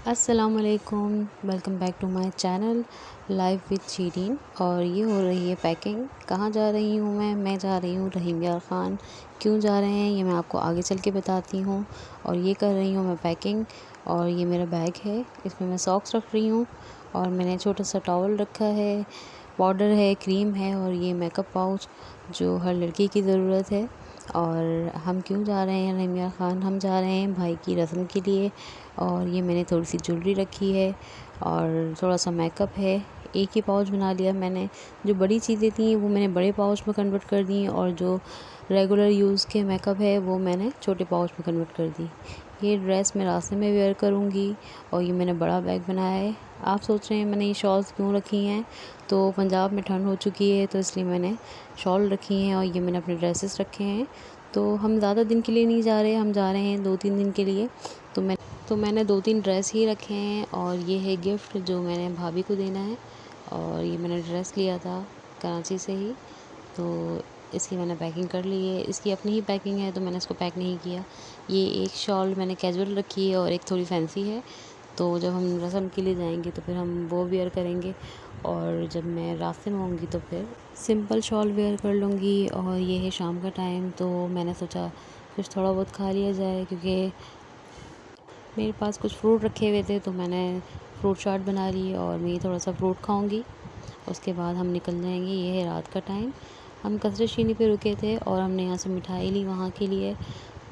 अस्सलामुअलैकुम, welcome back to my channel life with Shireen. और ये हो रही है पैकिंग। कहाँ जा रही हूँ मैं जा रही हूँ रहीम यार ख़ान। क्यों जा रहे हैं ये मैं आपको आगे चल के बताती हूँ। और ये कर रही हूँ मैं पैकिंग। और ये मेरा बैग है, इसमें मैं सॉक्स रख रही हूँ और मैंने छोटा सा टॉवल रखा है, पाउडर है, क्रीम है और ये मेकअप पाउच जो हर लड़की की ज़रूरत है। और हम क्यों जा रहे हैं रहीम यार ख़ान, हम जा रहे हैं भाई की रस्म के लिए। और ये मैंने थोड़ी सी ज्वेलरी रखी है और थोड़ा सा मेकअप है। एक ही पाउच बना लिया मैंने। जो बड़ी चीज़ें थी वो मैंने बड़े पाउच में कन्वर्ट कर दी और जो रेगुलर यूज़ के मेकअप है वो मैंने छोटे पाउच में कन्वर्ट कर दी। ये ड्रेस मैं रास्ते में वेयर करूँगी और ये मैंने बड़ा बैग बनाया है। आप सोच रहे हैं मैंने ये शॉल्स क्यों रखी हैं, तो पंजाब में ठंड हो चुकी है तो इसलिए मैंने शॉल रखी हैं और ये मैंने अपने ड्रेसेस रखे हैं। तो हम ज़्यादा दिन के लिए नहीं जा रहे, हम जा रहे हैं 2-3 दिन के लिए। तो मैंने 2-3 ड्रेस ही रखे हैं और ये है गिफ्ट जो मैंने भाभी को देना है। और ये मैंने ड्रेस लिया था कराची से ही, तो इसकी मैंने पैकिंग कर ली है। इसकी अपनी ही पैकिंग है तो मैंने इसको पैक नहीं किया। ये एक शॉल मैंने कैजुअल रखी है और एक थोड़ी फैंसी है, तो जब हम रस्म के लिए जाएंगे तो फिर हम वो वेयर करेंगे। और जब मैं रास्ते में होंगी तो फिर सिंपल शॉल वेयर कर लूँगी। और ये है शाम का टाइम, तो मैंने सोचा कुछ थोड़ा बहुत खा लिया जाए, क्योंकि मेरे पास कुछ फ्रूट रखे हुए थे तो मैंने फ्रूट चाट बना ली और मैं थोड़ा सा फ्रूट खाऊंगी। उसके बाद हम निकल जाएंगे। ये है रात का टाइम। हम कसरत शीनी पे रुके थे और हमने यहाँ से मिठाई ली वहाँ के लिए,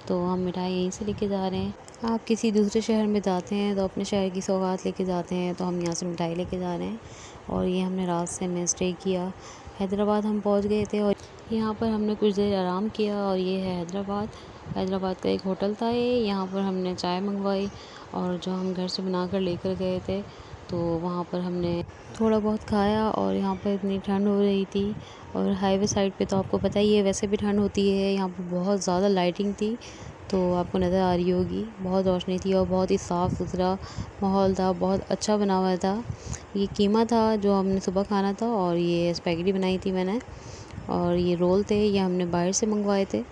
तो हम मिठाई यहीं से लेके जा रहे हैं। आप किसी दूसरे शहर में जाते हैं तो अपने शहर की सौगात लेके जाते हैं, तो हम यहाँ से मिठाई लेके जा रहे हैं। और ये हमने रात से में स्टे किया। हैदराबाद हम पहुँच गए थे और यहाँ पर हमने कुछ देर आराम किया। और ये है हैदराबाद। हैदराबाद का एक होटल था ये, यहाँ पर हमने चाय मंगवाई और जो हम घर से बना कर लेकर गए थे, तो वहाँ पर हमने थोड़ा बहुत खाया। और यहाँ पर इतनी ठंड हो रही थी और हाईवे साइड पे तो आपको पता ही है वैसे भी ठंड होती है। यहाँ पर बहुत ज़्यादा लाइटिंग थी, तो आपको नज़र आ रही होगी, बहुत रोशनी थी और बहुत ही साफ़ सुथरा माहौल था, बहुत अच्छा बना हुआ था। ये कीमा था जो हमने सुबह खाना था और ये स्पैगेटी बनाई थी मैंने। और ये रोल थे, ये हमने बाहर से मंगवाए थे,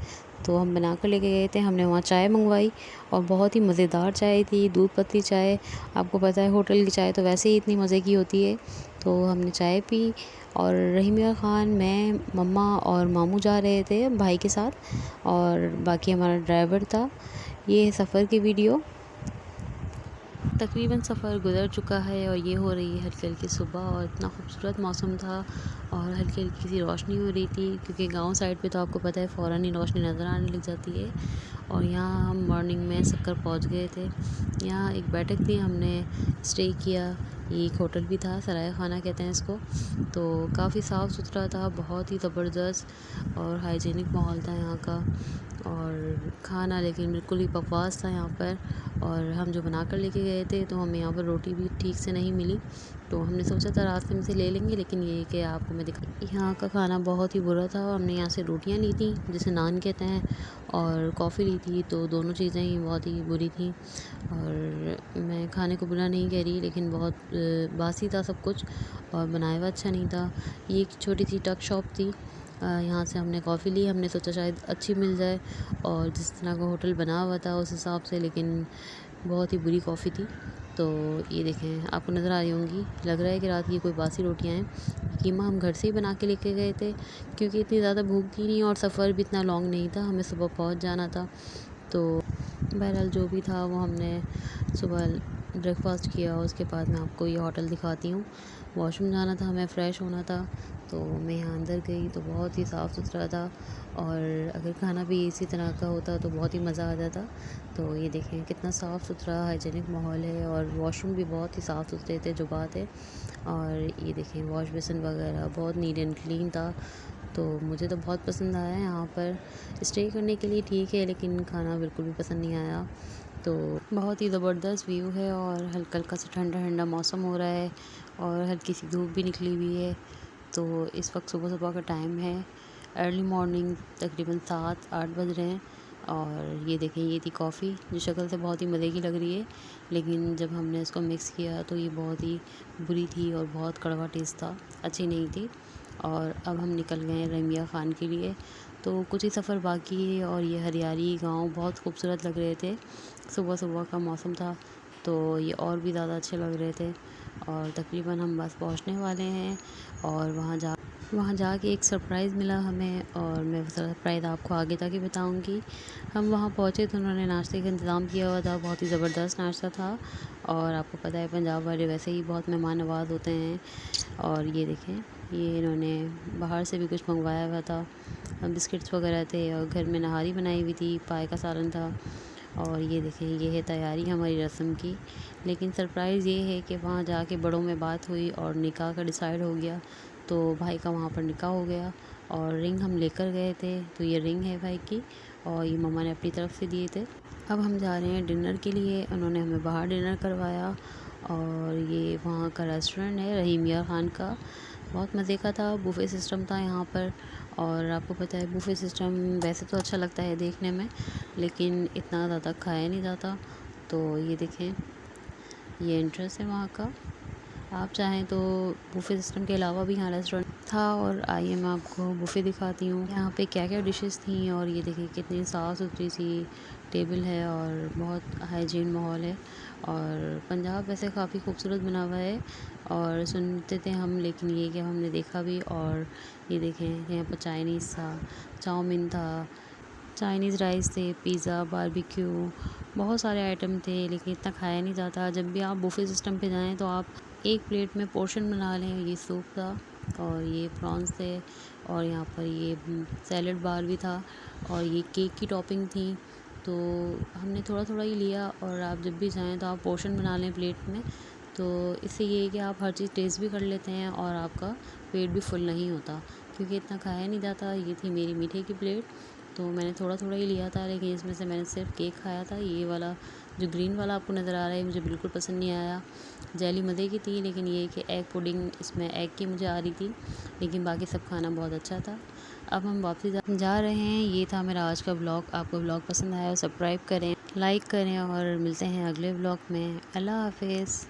तो हम बना कर लेके गए थे। हमने वहाँ चाय मंगवाई और बहुत ही मज़ेदार चाय थी, दूध पत्ती चाय। आपको पता है होटल की चाय तो वैसे ही इतनी मज़े की होती है, तो हमने चाय पी। और रहीम यार ख़ान, मैं, मम्मा और मामू जा रहे थे भाई के साथ और बाकी हमारा ड्राइवर था। ये है सफ़र की वीडियो। तकरीबन सफ़र गुज़र चुका है और ये हो रही है हल्की हल्की सुबह और इतना खूबसूरत मौसम था और हल्की हल्की सी रोशनी हो रही थी, क्योंकि गांव साइड पे तो आपको पता है फ़ौरन ही रोशनी नज़र आने लग जाती है। और यहाँ हम मॉर्निंग में सक्कर पहुँच गए थे। यहाँ एक बैठक थी, हमने स्टे किया। ये एक होटल भी था, सराय खाना कहते हैं इसको। तो काफ़ी साफ़ सुथरा था, बहुत ही ज़बरदस्त और हाइजीनिक माहौल था यहाँ का। और खाना लेकिन बिल्कुल ही बकवास था यहाँ पर। और हम जो बना कर लेके गए थे तो हमें यहाँ पर रोटी भी ठीक से नहीं मिली, तो हमने सोचा था रास्ते में से ले लेंगे, लेकिन ये कि आपको मैं दिखा, यहाँ का खाना बहुत ही बुरा था। हमने यहाँ से रोटियाँ ली थी जिसे नान कहते हैं और कॉफ़ी ली थी, तो दोनों चीज़ें ही बहुत ही बुरी थी। और मैं खाने को बुरा नहीं कह रही, लेकिन बहुत बासी था सब कुछ और बनाया हुआ अच्छा नहीं था। ये एक छोटी सी टक शॉप थी, यहाँ से हमने कॉफ़ी ली। हमने सोचा शायद अच्छी मिल जाए और जिस तरह का होटल बना हुआ था उस हिसाब से, लेकिन बहुत ही बुरी कॉफ़ी थी। तो ये देखें, आपको नज़र आ रही होंगी, लग रहा है कि रात की कोई बासी रोटियां हैं। कीमा हम घर से ही बना के लेके गए थे, क्योंकि इतनी ज़्यादा भूख थी नहीं और सफ़र भी इतना लॉन्ग नहीं था, हमें सुबह पहुंच जाना था। तो बहरहाल जो भी था वो हमने सुबह ब्रेकफास्ट किया। उसके बाद मैं आपको ये होटल दिखाती हूँ। वॉशरूम जाना था, हमें फ़्रेश होना था, तो मैं यहाँ अंदर गई तो बहुत ही साफ़ सुथरा था। और अगर खाना भी इसी तरह का होता तो बहुत ही मज़ा आ जाता। तो ये देखें कितना साफ़ सुथरा हाइजीनिक माहौल है और वॉशरूम भी बहुत ही साफ़ सुथरे थे, जो बात है। और ये देखें वॉश बेसिन वगैरह बहुत नीट एंड क्लीन था, तो मुझे तो बहुत पसंद आया। यहाँ पर स्टे करने के लिए ठीक है, लेकिन खाना बिल्कुल भी पसंद नहीं आया। तो बहुत ही ज़बरदस्त व्यू है और हल्का हल्का सा ठंडा ठंडा मौसम हो रहा है और हल्की सी धूप भी निकली हुई है। तो इस वक्त सुबह सुबह का टाइम है, अर्ली मॉर्निंग, तकरीबन 7-8 बज रहे हैं। और ये देखें, ये थी कॉफ़ी जो शक्ल से बहुत ही मज़े की लग रही है, लेकिन जब हमने इसको मिक्स किया तो ये बहुत ही बुरी थी और बहुत कड़वा टेस्ट था, अच्छी नहीं थी। और अब हम निकल गए हैं रहीम यार ख़ान के लिए। तो कुछ ही सफ़र बाकी है और ये हरियाली गांव बहुत खूबसूरत लग रहे थे। सुबह सुबह का मौसम था, तो ये और भी ज़्यादा अच्छे लग रहे थे। और तकरीबन हम बस पहुंचने वाले हैं और वहाँ जाके एक सरप्राइज़ मिला हमें, और मैं वो सरप्राइज़ आपको आगे जाके बताऊंगी। हम वहाँ पहुँचे तो उन्होंने नाश्ते का इंतज़ाम किया हुआ था, बहुत ही ज़बरदस्त नाश्ता था। और आपको पता है पंजाब वाले वैसे ही बहुत मेहमान नवाज़ होते हैं। और ये देखें, ये इन्होंने बाहर से भी कुछ मंगवाया हुआ था, बिस्किट्स वगैरह थे, और घर में नहारी बनाई हुई थी, पाए का सालन था। और ये देखें, ये है तैयारी हमारी रस्म की। लेकिन सरप्राइज़ ये है कि वहाँ जाके बड़ों में बात हुई और निकाह का डिसाइड हो गया। तो भाई का वहाँ पर निकाह हो गया और रिंग हम लेकर गए थे। तो ये रिंग है भाई की, और ये मम्मा ने अपनी तरफ से दिए थे। अब हम जा रहे हैं डिनर के लिए। उन्होंने हमें बाहर डिनर करवाया, और ये वहाँ का रेस्टोरेंट है रहीम यार ख़ान का। बहुत मज़े का था, बुफ़े सिस्टम था यहाँ पर। और आपको पता है बुफ़े सिस्टम वैसे तो अच्छा लगता है देखने में, लेकिन इतना ज़्यादा खाया नहीं जाता। तो ये देखें, ये एंट्रेंस है वहाँ का। आप चाहें तो बुफ़े सिस्टम के अलावा भी यहाँ रेस्टोरेंट था। और आइए मैं आपको बुफ़े दिखाती हूँ यहाँ पे क्या क्या डिशेस थी। और ये देखिए कितनी साफ़ सुथरी सी टेबल है और बहुत हाइजीन माहौल है। और पंजाब वैसे काफ़ी खूबसूरत बना हुआ है, और सुनते थे हम, लेकिन ये कि हमने देखा भी। और ये देखें, यहाँ पर चाइनीज़ था, चाउमीन था, चाइनीज़ राइस थे, पिज़्ज़ा, बारबेक्यू, बहुत सारे आइटम थे, लेकिन इतना खाया नहीं जाता। जब भी आप बुफ़े सिस्टम पे जाएं तो आप एक प्लेट में पोर्शन बना लें। ये सूप था, और ये प्रॉन्स थे, और यहाँ पर ये सैलड बार भी था, और ये केक की टॉपिंग थी। तो हमने थोड़ा थोड़ा ही लिया। और आप जब भी जाएं तो आप पोर्शन बना लें प्लेट में। तो इससे ये है कि आप हर चीज़ टेस्ट भी कर लेते हैं और आपका पेट भी फुल नहीं होता, क्योंकि इतना खाया नहीं जाता। ये थी मेरी मीठे की प्लेट, तो मैंने थोड़ा थोड़ा ही लिया था, लेकिन इसमें से मैंने सिर्फ केक खाया था। ये वाला जो ग्रीन वाला आपको नज़र आ रहा है मुझे बिल्कुल पसंद नहीं आया। जेली मज़े की थी, लेकिन ये कि एग पुडिंग इसमें एग की मुझे आ रही थी, लेकिन बाकी सब खाना बहुत अच्छा था। अब हम वापसी जा रहे हैं। ये था मेरा आज का ब्लॉग। आपको ब्लॉग पसंद आया हो सब्सक्राइब करें, लाइक करें, और मिलते हैं अगले ब्लॉग में। अल्लाह हाफिज़।